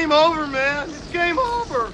game over, man. It's game over.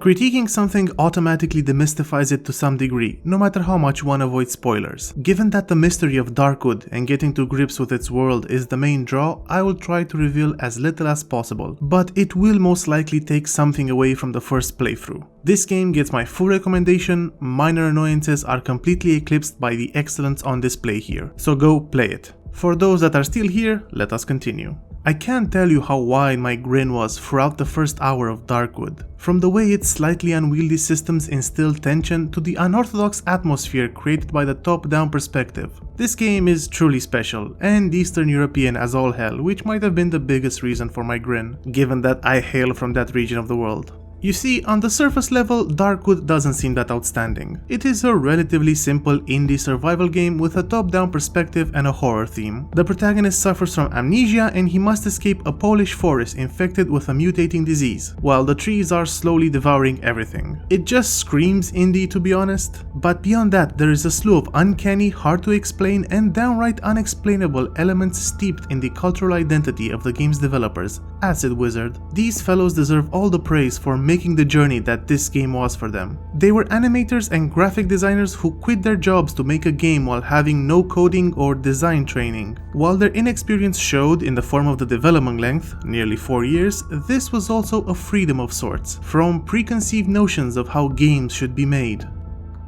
Critiquing something automatically demystifies it to some degree, no matter how much one avoids spoilers. Given that the mystery of Darkwood and getting to grips with its world is the main draw, I will try to reveal as little as possible, but it will most likely take something away from the first playthrough. This game gets my full recommendation. Minor annoyances are completely eclipsed by the excellence on display here, so go play it. For those that are still here, let us continue. I can't tell you how wide my grin was throughout the first hour of Darkwood. From the way its slightly unwieldy systems instill tension to the unorthodox atmosphere created by the top-down perspective. This game is truly special, and Eastern European as all hell, which might have been the biggest reason for my grin, given that I hail from that region of the world. You see, on the surface level, Darkwood doesn't seem that outstanding. It is a relatively simple indie survival game with a top-down perspective and a horror theme. The protagonist suffers from amnesia and he must escape a Polish forest infected with a mutating disease, while the trees are slowly devouring everything. It just screams indie, to be honest. But beyond that, there is a slew of uncanny, hard to explain and downright unexplainable elements steeped in the cultural identity of the game's developers, Acid Wizard. These fellows deserve all the praise for making the journey that this game was for them. They were animators and graphic designers who quit their jobs to make a game while having no coding or design training. While their inexperience showed in the form of the development length, nearly 4 years, this was also a freedom of sorts from preconceived notions of how games should be made.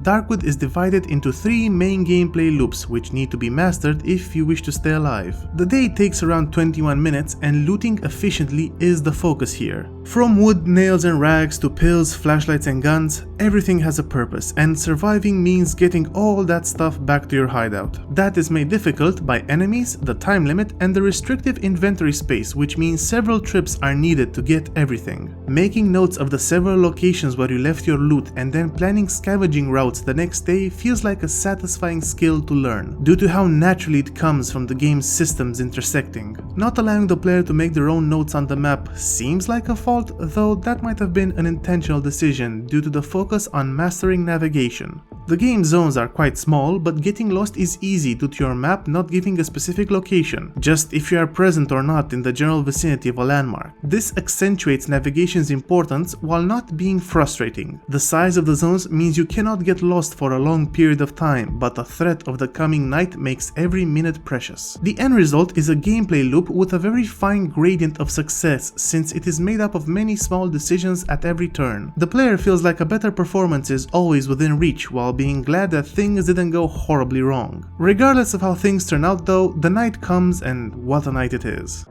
Darkwood is divided into 3 main gameplay loops which need to be mastered if you wish to stay alive. The day takes around 21 minutes and looting efficiently is the focus here. From wood, nails and rags to pills, flashlights and guns, everything has a purpose, and surviving means getting all that stuff back to your hideout. That is made difficult by enemies, the time limit and the restrictive inventory space, which means several trips are needed to get everything. Making notes of the several locations where you left your loot and then planning scavenging routes the next day feels like a satisfying skill to learn, due to how naturally it comes from the game's systems intersecting. Not allowing the player to make their own notes on the map seems like a fault, though that might have been an intentional decision due to the focus on mastering navigation. The game zones are quite small, but getting lost is easy due to your map not giving a specific location, just if you are present or not in the general vicinity of a landmark. This accentuates navigation's importance while not being frustrating. The size of the zones means you cannot get lost for a long period of time, but the threat of the coming night makes every minute precious. The end result is a gameplay loop with a very fine gradient of success, since it is made up of many small decisions at every turn. The player feels like a better performance is always within reach, while being glad that things didn't go horribly wrong. Regardless of how things turn out though, the night comes, and what a night it is.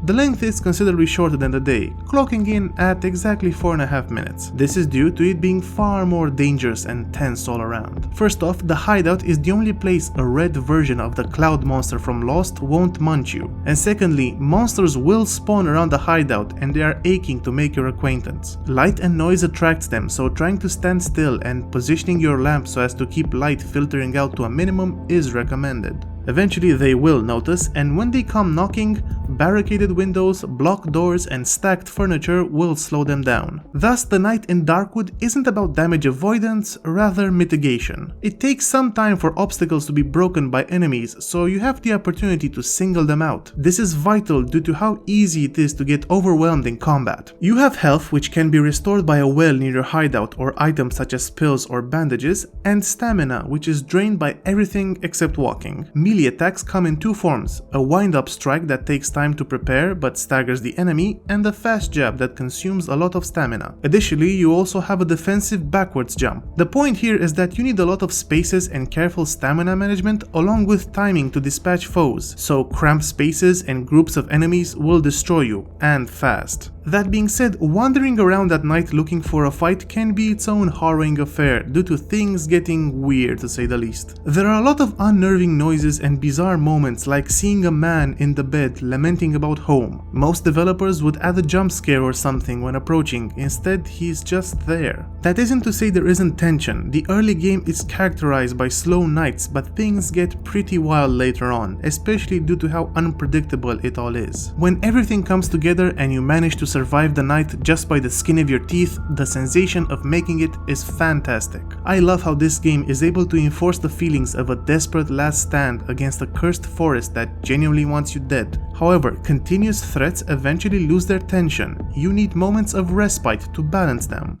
The length is considerably shorter than the day, clocking in at exactly 4.5 minutes. This is due to it being far more dangerous and tense all around. First off, the hideout is the only place a red version of the cloud monster from Lost won't munch you. And secondly, monsters will spawn around the hideout and they are aching to make your acquaintance. Light and noise attracts them, so trying to stand still and positioning your lamp so as to keep light filtering out to a minimum is recommended. Eventually they will notice, and when they come knocking, barricaded windows, blocked doors and stacked furniture will slow them down. Thus, the night in Darkwood isn't about damage avoidance, rather mitigation. It takes some time for obstacles to be broken by enemies, so you have the opportunity to single them out. This is vital due to how easy it is to get overwhelmed in combat. You have health, which can be restored by a well near your hideout or items such as pills or bandages, and stamina, which is drained by everything except walking. Melee attacks come in 2 forms, a wind-up strike that takes time to prepare but staggers the enemy, and a fast jab that consumes a lot of stamina. Additionally, you also have a defensive backwards jump. The point here is that you need a lot of spaces and careful stamina management along with timing to dispatch foes, so cramped spaces and groups of enemies will destroy you, and fast. That being said, wandering around at night looking for a fight can be its own harrowing affair due to things getting weird, to say the least. There are a lot of unnerving noises and bizarre moments, like seeing a man in the bed lamenting lamenting about home. Most developers would add a jump scare or something when approaching, instead he's just there. That isn't to say there isn't tension. The early game is characterized by slow nights, but things get pretty wild later on, especially due to how unpredictable it all is. When everything comes together and you manage to survive the night just by the skin of your teeth, the sensation of making it is fantastic. I love how this game is able to enforce the feelings of a desperate last stand against a cursed forest that genuinely wants you dead. However, continuous threats eventually lose their tension. You need moments of respite to balance them.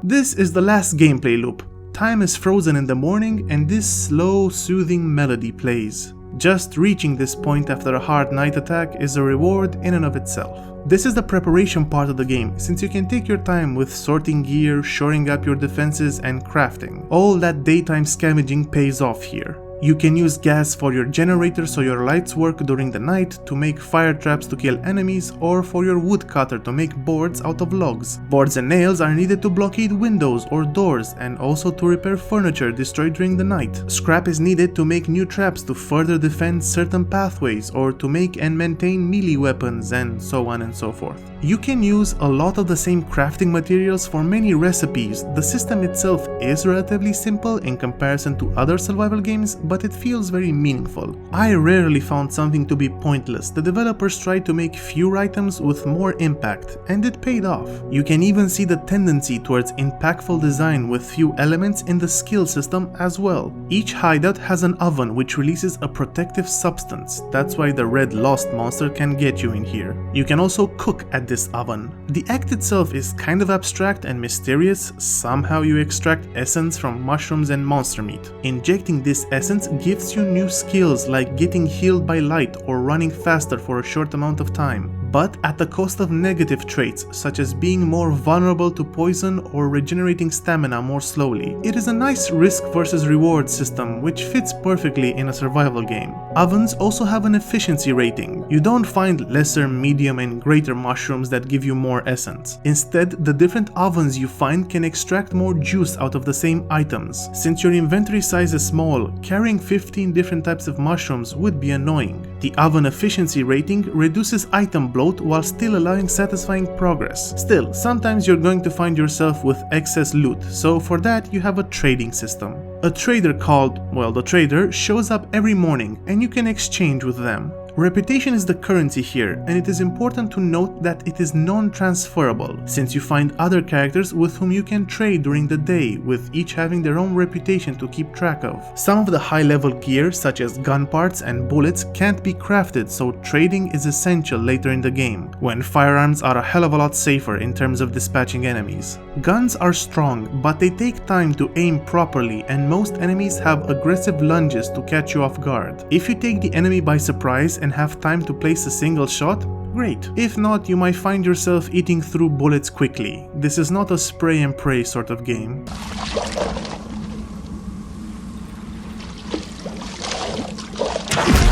This is the last gameplay loop. Time is frozen in the morning and this slow, soothing melody plays. Just reaching this point after a hard night attack is a reward in and of itself. This is the preparation part of the game, since you can take your time with sorting gear, shoring up your defenses, and crafting. All that daytime scavenging pays off here. You can use gas for your generator so your lights work during the night, to make fire traps to kill enemies, or for your woodcutter to make boards out of logs. Boards and nails are needed to blockade windows or doors, and also to repair furniture destroyed during the night. Scrap is needed to make new traps to further defend certain pathways, or to make and maintain melee weapons, and so on and so forth. You can use a lot of the same crafting materials for many recipes. The system itself is relatively simple in comparison to other survival games, but it feels very meaningful. I rarely found something to be pointless. The developers tried to make fewer items with more impact, and it paid off. You can even see the tendency towards impactful design with few elements in the skill system as well. Each hideout has an oven which releases a protective substance. That's why the red lost monster can get you in here. You can also cook at this oven. The act itself is kind of abstract and mysterious. Somehow you extract essence from mushrooms and monster meat. Injecting this essence gives you new skills like getting healed by light or running faster for a short amount of time, but at the cost of negative traits such as being more vulnerable to poison or regenerating stamina more slowly. It is a nice risk versus reward system which fits perfectly in a survival game. Ovens also have an efficiency rating. You don't find lesser, medium and greater mushrooms that give you more essence. Instead, the different ovens you find can extract more juice out of the same items. Since your inventory size is small, carrying 15 different types of mushrooms would be annoying. The oven efficiency rating reduces item bloat while still allowing satisfying progress. Still, sometimes you're going to find yourself with excess loot, so for that you have a trading system. A trader called, well, the trader shows up every morning and you can exchange with them. Reputation is the currency here, and it is important to note that it is non-transferable, since you find other characters with whom you can trade during the day, with each having their own reputation to keep track of. Some of the high-level gear, such as gun parts and bullets, can't be crafted, so trading is essential later in the game, when firearms are a hell of a lot safer in terms of dispatching enemies. Guns are strong, but they take time to aim properly, and most enemies have aggressive lunges to catch you off guard. If you take the enemy by surprise and have time to place a single shot, great. If not, you might find yourself eating through bullets quickly. This is not a spray and pray sort of game.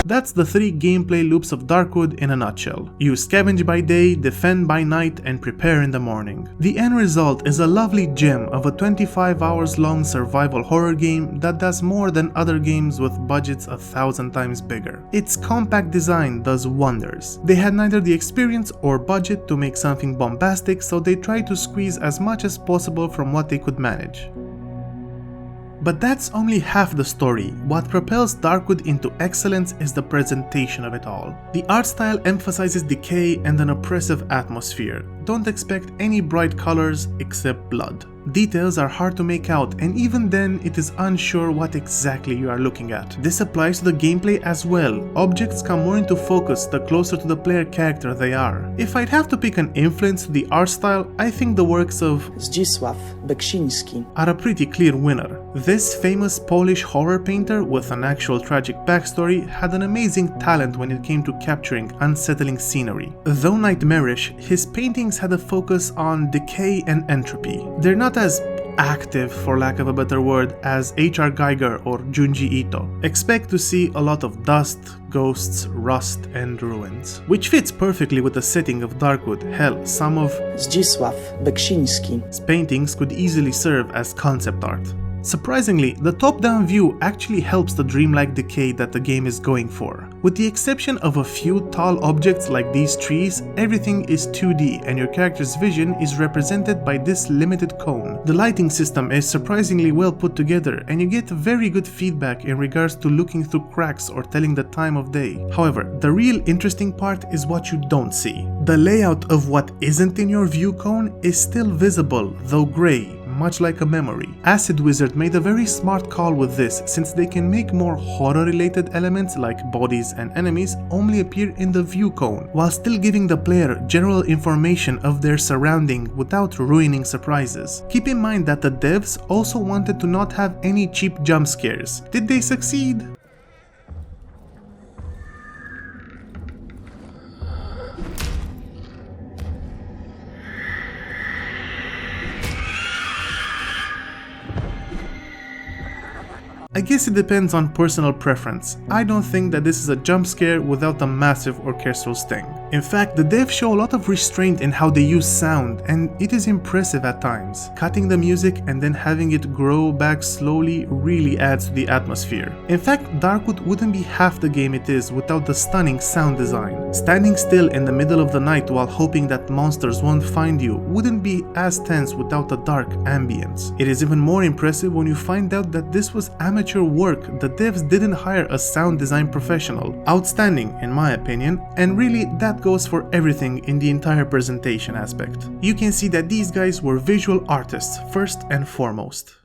That's the 3 gameplay loops of Darkwood in a nutshell. You scavenge by day, defend by night, and prepare in the morning. The end result is a lovely gem of a 25 hours long survival horror game that does more than other games with budgets 1,000 times bigger. Its compact design does wonders. They had neither the experience or budget to make something bombastic, so they tried to squeeze as much as possible from what they could manage. But that's only half the story. What propels Darkwood into excellence is the presentation of it all. The art style emphasizes decay and an oppressive atmosphere. Don't expect any bright colors except blood. Details are hard to make out, and even then it is unsure what exactly you are looking at. This applies to the gameplay as well. Objects come more into focus the closer to the player character they are. If I'd have to pick an influence to the art style, I think the works of Zdzisław Beksiński are a pretty clear winner. This famous Polish horror painter with an actual tragic backstory had an amazing talent when it came to capturing unsettling scenery. Though nightmarish, his paintings had a focus on decay and entropy. They're not as active, for lack of a better word, as H.R. Geiger or Junji Ito. Expect to see a lot of dust, ghosts, rust, and ruins. Which fits perfectly with the setting of Darkwood. Hell, some of Beksiński's paintings could easily serve as concept art. Surprisingly, the top-down view actually helps the dreamlike decay that the game is going for. With the exception of a few tall objects like these trees, everything is 2D and your character's vision is represented by this limited cone. The lighting system is surprisingly well put together and you get very good feedback in regards to looking through cracks or telling the time of day. However, the real interesting part is what you don't see. The layout of what isn't in your view cone is still visible, though gray, much like a memory. Acid Wizard made a very smart call with this, since they can make more horror-related elements like bodies and enemies only appear in the view cone, while still giving the player general information of their surrounding without ruining surprises. Keep in mind that the devs also wanted to not have any cheap jump scares. Did they succeed? I guess it depends on personal preference. I don't think that this is a jump scare without a massive orchestral sting. In fact, the devs show a lot of restraint in how they use sound, and it is impressive at times. Cutting the music and then having it grow back slowly really adds to the atmosphere. In fact, Darkwood wouldn't be half the game it is without the stunning sound design. Standing still in the middle of the night while hoping that monsters won't find you wouldn't be as tense without the dark ambience. It is even more impressive when you find out that this was amateur work. The devs didn't hire a sound design professional. Outstanding in my opinion, and really that goes for everything in the entire presentation aspect. You can see that these guys were visual artists first and foremost.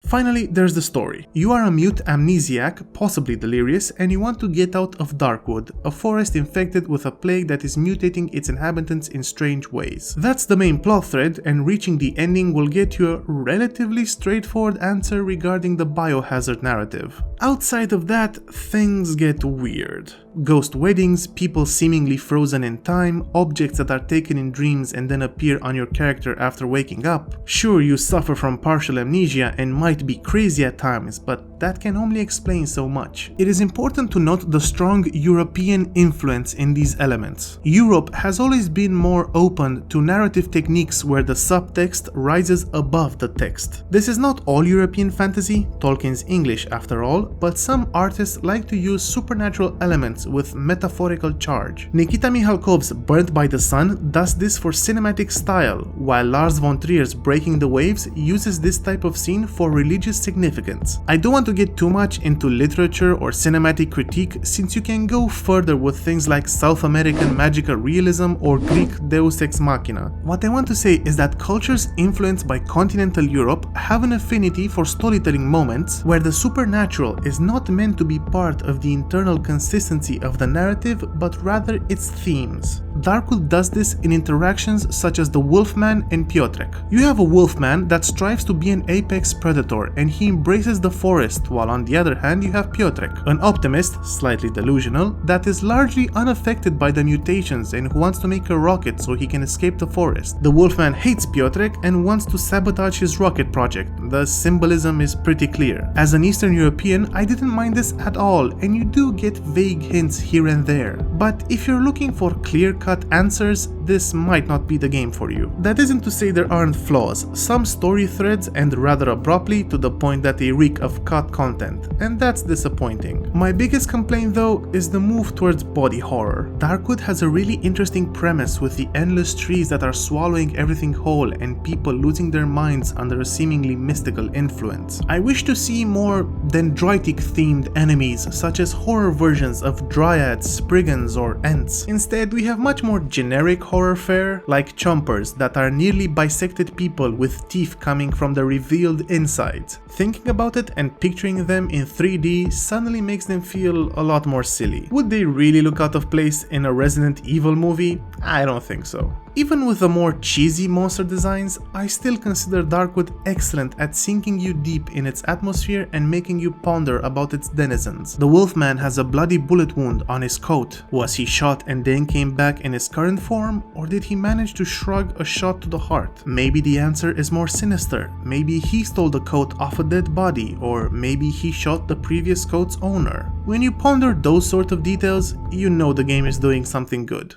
Finally, there's the story. You are a mute amnesiac, possibly delirious, and you want to get out of Darkwood, a forest infected with a plague that is mutating its inhabitants in strange ways. That's the main plot thread, and reaching the ending will get you a relatively straightforward answer regarding the biohazard narrative. Outside of that, things get weird. Ghost weddings, people seemingly frozen in time, objects that are taken in dreams and then appear on your character after waking up. Sure, you suffer from partial amnesia and might be crazy at times, but that can only explain so much. It is important to note the strong European influence in these elements. Europe has always been more open to narrative techniques where the subtext rises above the text. This is not all European fantasy, Tolkien's English after all, but some artists like to use supernatural elements with metaphorical charge. Nikita Mikhalkov's Burnt by the Sun does this for cinematic style, while Lars von Trier's Breaking the Waves uses this type of scene for religious significance. I don't want to get too much into literature or cinematic critique, since you can go further with things like South American magical realism or Greek Deus Ex Machina. What I want to say is that cultures influenced by continental Europe have an affinity for storytelling moments where the supernatural is not meant to be part of the internal consistency of the narrative, but rather its themes. Darkwood does this in interactions such as the Wolfman and Piotrek. You have a Wolfman that strives to be an apex predator and he embraces the forest, while on the other hand you have Piotrek, an optimist, slightly delusional, that is largely unaffected by the mutations and who wants to make a rocket so he can escape the forest. The Wolfman hates Piotrek and wants to sabotage his rocket project. The symbolism is pretty clear. As an Eastern European, I didn't mind this at all, and you do get vague hints here and there. But if you're looking for clear-cut answers, this might not be the game for you. That isn't to say there aren't flaws. Some story threads end rather abruptly to the point that they reek of cut content, and that's disappointing. My biggest complaint though is the move towards body horror. Darkwood has a really interesting premise with the endless trees that are swallowing everything whole and people losing their minds under a seemingly mystical influence. I wish to see more dendritic themed enemies such as horror versions of dryads, spriggans or ents. Instead, we have much more generic horror fare like chompers that are nearly bisected people with teeth coming from the revealed insides. Thinking about it and picturing them in 3D suddenly makes them feel a lot more silly. Would they really look out of place in a Resident Evil movie? I don't think so. Even with the more cheesy monster designs, I still consider Darkwood excellent at sinking you deep in its atmosphere and making you ponder about its denizens. The Wolfman has a bloody bullet wound on his coat. Was he shot and then came back in his current form, or did he manage to shrug a shot to the heart? Maybe the answer is more sinister. Maybe he stole the coat off a dead body, or maybe he shot the previous coat's owner. When you ponder those sort of details, you know the game is doing something good.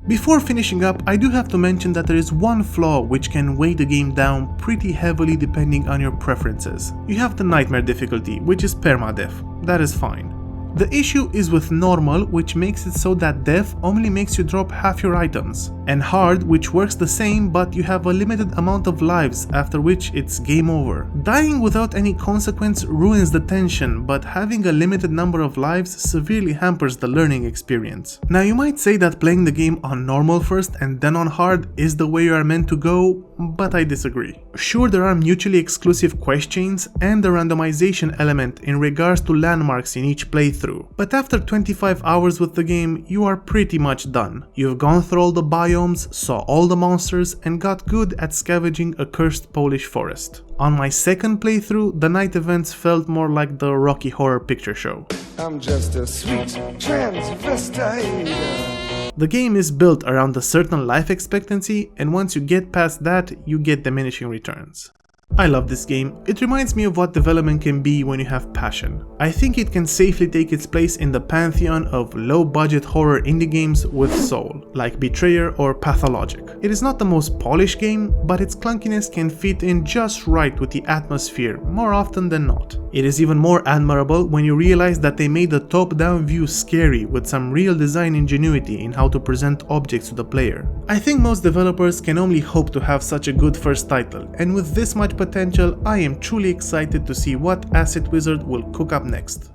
Before finishing up, I do have to mention that there is one flaw which can weigh the game down pretty heavily depending on your preferences. You have the nightmare difficulty, which is permadeath. That is fine. The issue is with normal, which makes it so that death only makes you drop half your items, and hard, which works the same but you have a limited amount of lives, after which it's game over. Dying without any consequence ruins the tension, but having a limited number of lives severely hampers the learning experience. Now you might say that playing the game on normal first and then on hard is the way you are meant to go, but I disagree. Sure, there are mutually exclusive quest chains and the randomization element in regards to landmarks in each playthrough, but after 25 hours with the game, you are pretty much done. You've gone through all the biomes, saw all the monsters, and got good at scavenging a cursed Polish forest. On my second playthrough, the night events felt more like the Rocky Horror Picture Show. I'm just a sweet transvestite. The game is built around a certain life expectancy, and once you get past that, you get diminishing returns. I love this game. It reminds me of what development can be when you have passion. I think it can safely take its place in the pantheon of low-budget horror indie games with soul, like Betrayer or Pathologic. It is not the most polished game, but its clunkiness can fit in just right with the atmosphere more often than not. It is even more admirable when you realize that they made the top-down view scary with some real design ingenuity in how to present objects to the player. I think most developers can only hope to have such a good first title, and with this much potential, I am truly excited to see what Acid Wizard will cook up next.